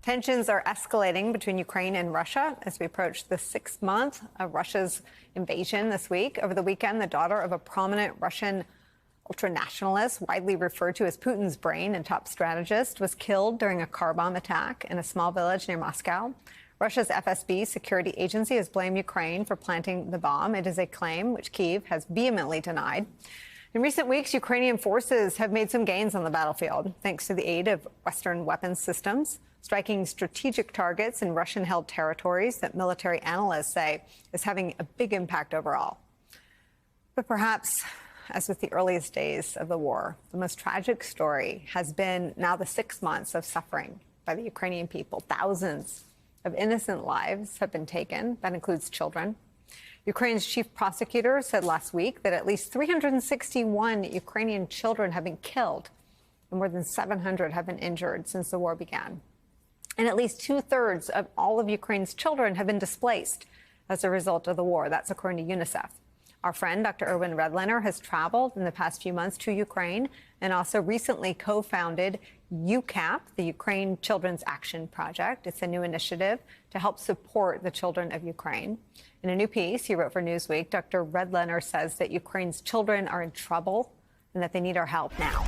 Tensions are escalating between Ukraine and Russia as we approach the 6th month of Russia's invasion this week. Over the weekend, the daughter of a prominent Russian ultranationalist, widely referred to as Putin's brain and top strategist, was killed during a car bomb attack in a small village near Moscow. Russia's FSB security agency has blamed Ukraine for planting the bomb. It is a claim which Kyiv has vehemently denied. In recent weeks, Ukrainian forces have made some gains on the battlefield, thanks to the aid of Western weapons systems, striking strategic targets in Russian-held territories that military analysts say is having a big impact overall. But perhaps, as with the earliest days of the war, the most tragic story has been now the 6 months of suffering by the Ukrainian people. Thousands of innocent lives have been taken. That includes children. Ukraine's chief prosecutor said last week that at least 361 Ukrainian children have been killed and more than 700 have been injured since the war began. And at least 2/3 of all of Ukraine's children have been displaced as a result of the war. That's according to UNICEF. Our friend, Dr. Erwin Redlener, has traveled in the past few months to Ukraine and also recently co-founded UCAP, the Ukraine Children's Action Project. It's a new initiative to help support the children of Ukraine. In a new piece he wrote for Newsweek, Dr. Redlener says that Ukraine's children are in trouble and that they need our help now.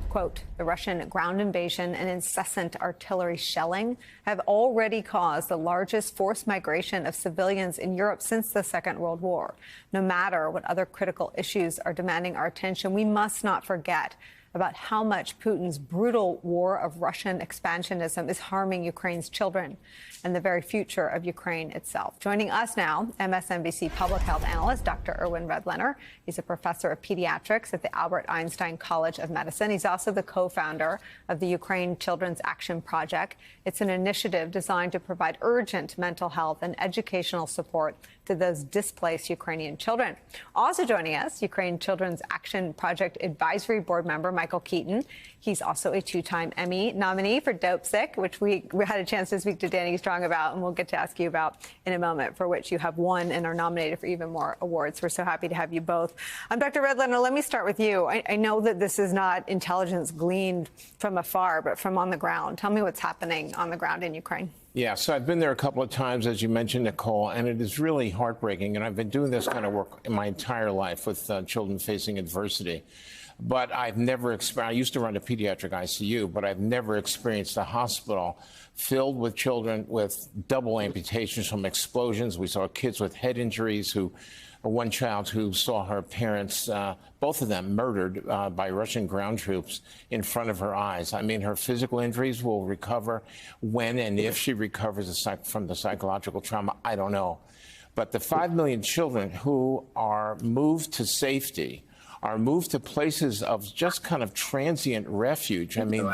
Quote, the Russian ground invasion and incessant artillery shelling have already caused the largest forced migration of civilians in Europe since the Second World War. No matter what other critical issues are demanding our attention, we must not forget about how much Putin's brutal war of Russian expansionism is harming Ukraine's children and the very future of Ukraine itself. Joining us now, MSNBC public health analyst Dr. Erwin Redlener. He's a professor of pediatrics at the Albert Einstein College of Medicine. He's also the co-founder of the Ukraine Children's Action Project. It's an initiative designed to provide urgent mental health and educational support to those displaced Ukrainian children. Also joining us, Ukraine Children's Action Project Advisory Board member Michael Keaton. He's also a 2-time Emmy nominee for Dopesick, which we had a chance to speak to Danny Strong about, and we'll get to ask you about in a moment, for which you have won and are nominated for even more awards. We're so happy to have you both. Dr. Redlener, let me start with you. I know that this is not intelligence gleaned from afar, but from on the ground. Tell me what's happening on the ground in Ukraine. Yeah, so I've been there a couple of times, as you mentioned, Nicole, and it is really heartbreaking. And I've been doing this kind of work in my entire life with children facing adversity. But I've never experienced, I used to run a pediatric ICU, but I've never experienced a hospital filled with children with double amputations from explosions. We saw kids with head injuries one child who saw her parents, both of them murdered by Russian ground troops in front of her eyes. I mean, her physical injuries will recover. When and if she recovers from the psychological trauma, I don't know. But the 5 million children who are moved to safety, are moved to places of just kind of transient refuge. I mean,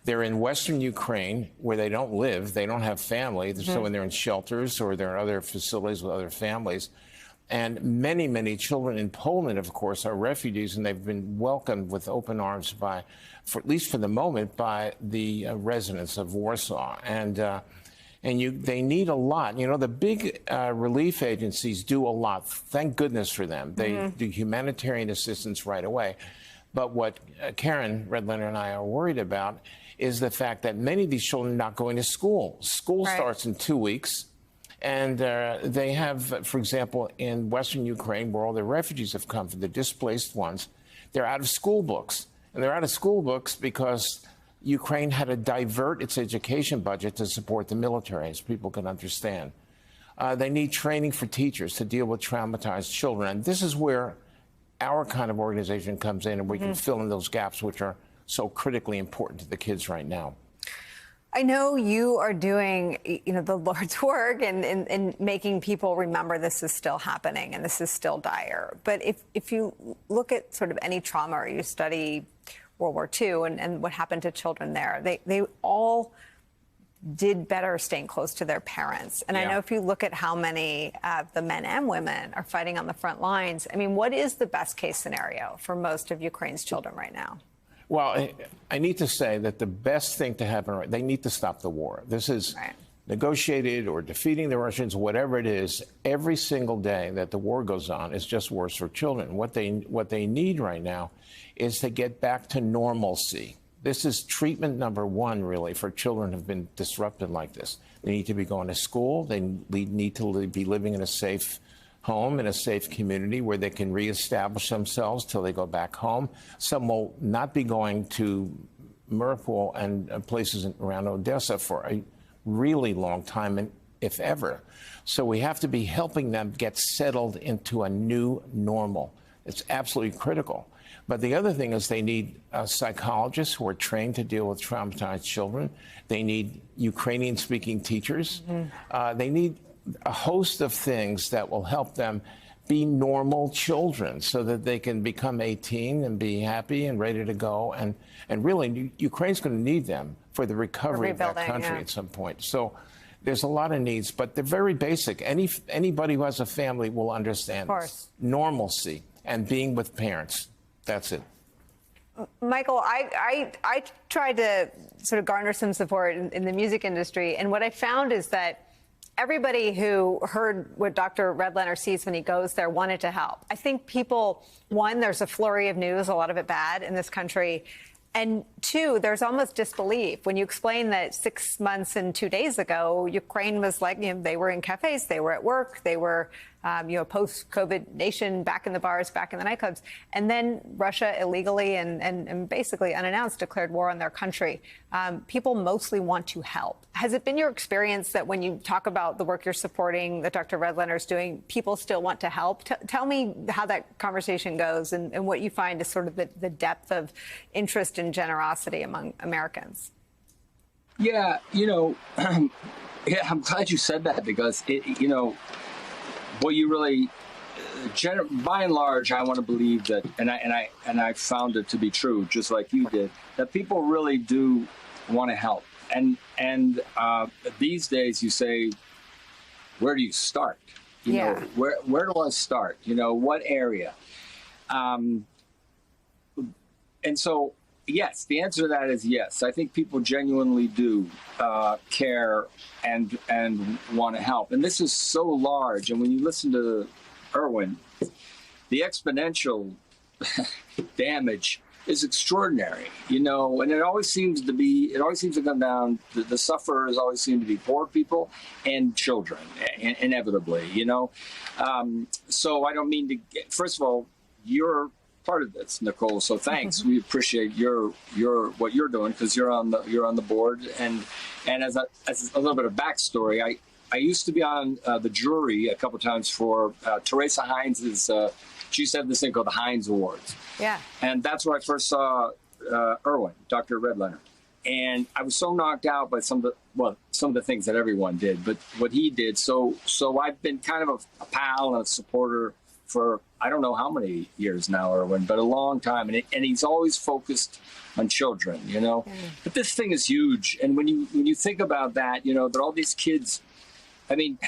they're in Western Ukraine where they don't live, they don't have family, so when they're in shelters or they're in other facilities with other families. And many, many children in Poland, of course, are refugees, and they've been welcomed with open arms by, at least for the moment, by the residents of Warsaw. And they need a lot. You know, the big relief agencies do a lot. Thank goodness for them. They do humanitarian assistance right away. But what Karen Redlener and I are worried about is the fact that many of these children are not going to school. School starts in 2 weeks. And they have, for example, in Western Ukraine, where all the refugees have come from, the displaced ones, they're out of school books. And they're out of school books because Ukraine had to divert its education budget to support the military, as people can understand. They need training for teachers to deal with traumatized children. And this is where our kind of organization comes in, and we can fill in those gaps, which are so critically important to the kids right now. I know you are doing, the Lord's work and making people remember this is still happening and this is still dire. But if you look at sort of any trauma, or you study World War II and what happened to children there, they all did better staying close to their parents. And I know if you look at how many of the men and women are fighting on the front lines, I mean, what is the best case scenario for most of Ukraine's children right now? Well, I need to say that the best thing to happen, they need to stop the war. This is negotiated or defeating the Russians, whatever it is. Every single day that the war goes on is just worse for children. What they need right now is to get back to normalcy. This is treatment number one, really, for children who've been disrupted like this. They need to be going to school. They need to be living in a safe home, in a safe community where they can reestablish themselves till they go back home. Some will not be going to Mariupol and places around Odessa for a really long time, and if ever. So we have to be helping them get settled into a new normal. It's absolutely critical. But the other thing is they need psychologists who are trained to deal with traumatized children. They need Ukrainian-speaking teachers. They need a host of things that will help them be normal children so that they can become 18 and be happy and ready to go. And really, Ukraine's going to need them for the recovery of that country at some point. So there's a lot of needs, but they're very basic. Anybody who has a family will understand this. Normalcy and being with parents. That's it. Michael, I tried to sort of garner some support in the music industry, and what I found is that everybody who heard what Dr. Redlener sees when he goes there wanted to help. I think people, one, there's a flurry of news, a lot of it bad in this country. And two, there's almost disbelief. When you explain that 6 months and 2 days ago, Ukraine was like, they were in cafes, they were at work, they were, post-COVID nation, back in the bars, back in the nightclubs. And then Russia illegally and basically unannounced declared war on their country. People mostly want to help. Has it been your experience that when you talk about the work you're supporting, that Dr. Redlener is doing, people still want to help? Tell me how that conversation goes and what you find is sort of the depth of interest and generosity among Americans. Yeah, I'm glad you said that because, what you really, by and large, I want to believe that, and I found it to be true, just like you did, that people really do want to help. And these days you say, where do you start? You know, where do I start? What area? And so, yes, the answer to that is yes. I think people genuinely do care and want to help. And this is so large. And when you listen to Erwin, the exponential damage is extraordinary, and it always seems to come down, the sufferers always seem to be poor people and children, inevitably, So I don't mean to get, first of all, you're part of this, Nicole. So thanks. We appreciate your what you're doing because you're on the board. And as a little bit of backstory, I used to be on the jury a couple times for Teresa Heinz's. She used to have this thing called the Heinz Awards. Yeah. And that's where I first saw Erwin, Dr. Redlener. And I was so knocked out by some of the things that everyone did, but what he did. So I've been kind of a pal and a supporter for I don't know how many years now, Erwin, but a long time. And he's always focused on children, But this thing is huge. And when you think about that, that all these kids, I mean,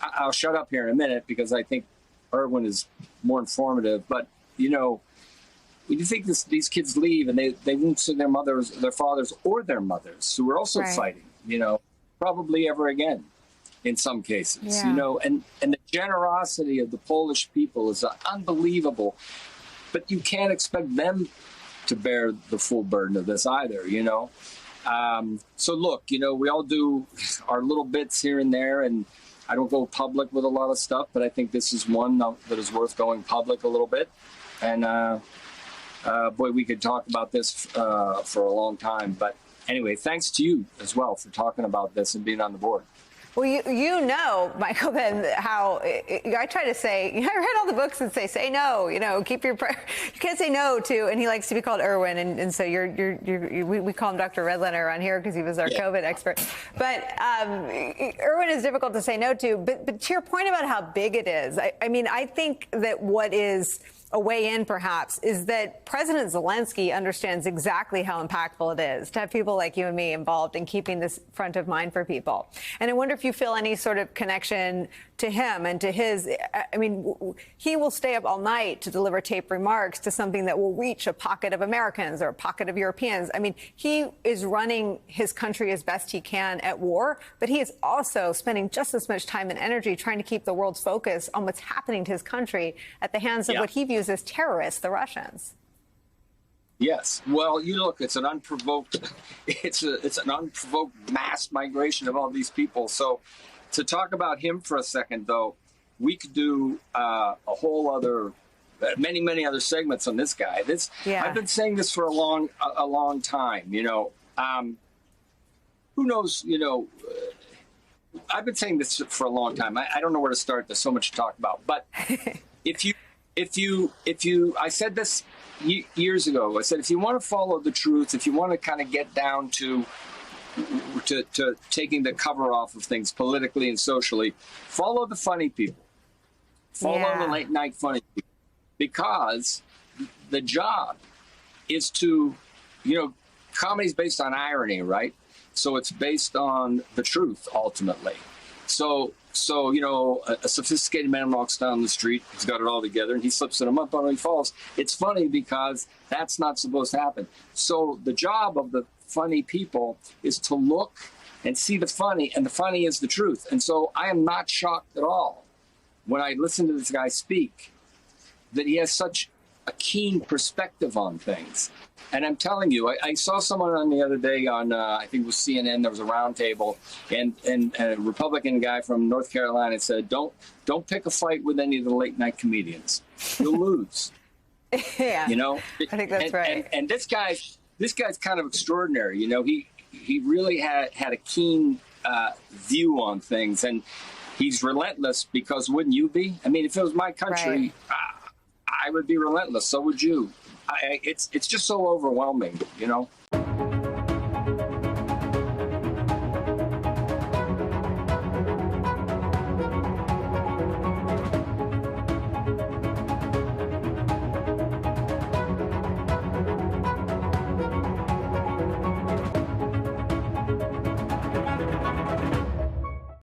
I'll shut up here in a minute because I think Erwin is more informative. But, when you think these kids leave and they won't see their mothers, their fathers, or their mothers who are also fighting, probably ever again. In some cases, and the generosity of the Polish people is unbelievable, but you can't expect them to bear the full burden of this either, So look, we all do our little bits here and there, and I don't go public with a lot of stuff, but I think this is one that is worth going public a little bit. And boy, we could talk about this for a long time. But anyway, thanks to you as well for talking about this and being on the board. Well, Michael, then how I try to say, I read all the books that say no, keep your prayer. You can't say no to, and he likes to be called Erwin. And so we call him Dr. Redlener around here because he was our COVID expert. But Erwin is difficult to say no to. But to your point about how big it is, I think that what is a way in, perhaps, is that President Zelensky understands exactly how impactful it is to have people like you and me involved in keeping this front of mind for people. And I wonder if you feel any sort of connection to him and to his, he will stay up all night to deliver taped remarks to something that will reach a pocket of Americans or a pocket of Europeans. He is running his country as best he can at war, but he is also spending just as much time and energy trying to keep the world's focus on what's happening to his country at the hands of what he views as terrorists, the Russians. Yes. Well, you look, it's an unprovoked, it's an unprovoked mass migration of all these people. So to talk about him for a second, though, we could do a whole other, many other segments on this guy. I've been saying this for a long time, who knows, I've been saying this for a long time. I don't know where to start. There's so much to talk about, but if you, I said this years ago. I said, if you want to follow the truth, if you want to kind of get down to taking the cover off of things politically and socially, follow the funny people, follow the late night funny people, because the job is to, comedy's based on irony, right? So it's based on the truth ultimately. So a sophisticated man walks down the street, he's got it all together, and he slips in a mud puddle, he falls. It's funny because that's not supposed to happen. So the job of the funny people is to look and see the funny, and the funny is the truth. And so I am not shocked at all when I listen to this guy speak that he has such a keen perspective on things. And I'm telling you, I saw someone on the other day on, I think it was CNN, there was a round table, and a Republican guy from North Carolina said, don't pick a fight with any of the late night comedians. You'll lose. Yeah, I think that's right. And this guy's kind of extraordinary. He really had a keen view on things, and he's relentless because wouldn't you be? I mean, if it was my country, I would be relentless. So would you. It's just so overwhelming,